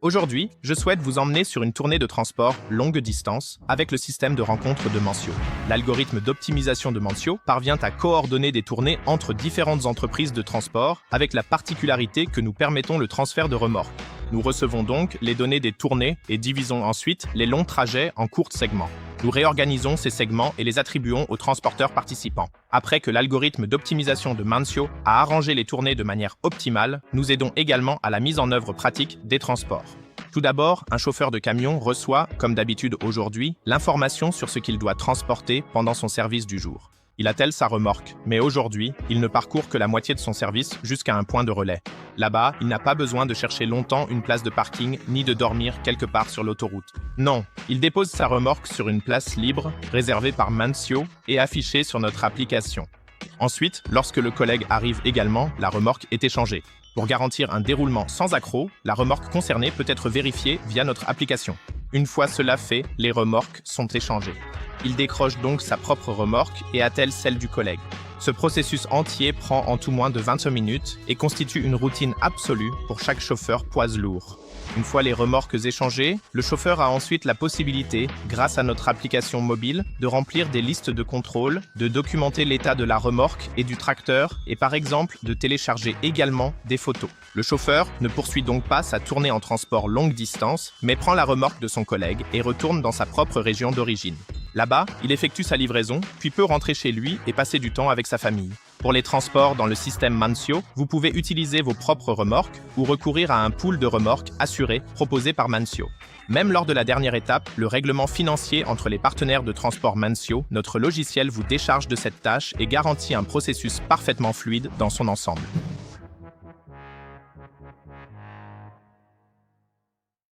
Aujourd'hui, je souhaite vous emmener sur une tournée de transport longue distance avec le système de rencontre de Mancio. L'algorithme d'optimisation de Mancio parvient à coordonner des tournées entre différentes entreprises de transport avec la particularité que nous permettons le transfert de remorques. Nous recevons donc les données des tournées et divisons ensuite les longs trajets en courts segments. Nous réorganisons ces segments et les attribuons aux transporteurs participants. Après que l'algorithme d'optimisation de Mancio a arrangé les tournées de manière optimale, nous aidons également à la mise en œuvre pratique des transports. Tout d'abord, un chauffeur de camion reçoit, comme d'habitude aujourd'hui, l'information sur ce qu'il doit transporter pendant son service du jour. Il attelle sa remorque, mais aujourd'hui, il ne parcourt que la moitié de son service jusqu'à un point de relais. Là-bas, il n'a pas besoin de chercher longtemps une place de parking ni de dormir quelque part sur l'autoroute. Non, il dépose sa remorque sur une place libre, réservée par Mancio et affichée sur notre application. Ensuite, lorsque le collègue arrive également, la remorque est échangée. Pour garantir un déroulement sans accroc, la remorque concernée peut être vérifiée via notre application. Une fois cela fait, les remorques sont échangées. Il décroche donc sa propre remorque et attelle celle du collègue. Ce processus entier prend en tout moins de 20 minutes et constitue une routine absolue pour chaque chauffeur poids lourd. Une fois les remorques échangées, le chauffeur a ensuite la possibilité, grâce à notre application mobile, de remplir des listes de contrôle, de documenter l'état de la remorque et du tracteur et par exemple de télécharger également des photos. Le chauffeur ne poursuit donc pas sa tournée en transport longue distance, mais prend la remorque de son collègue et retourne dans sa propre région d'origine. Là-bas, il effectue sa livraison, puis peut rentrer chez lui et passer du temps avec sa famille. Pour les transports dans le système Mancio, vous pouvez utiliser vos propres remorques ou recourir à un pool de remorques assuré proposé par Mancio. Même lors de la dernière étape, le règlement financier entre les partenaires de transport Mancio, notre logiciel vous décharge de cette tâche et garantit un processus parfaitement fluide dans son ensemble.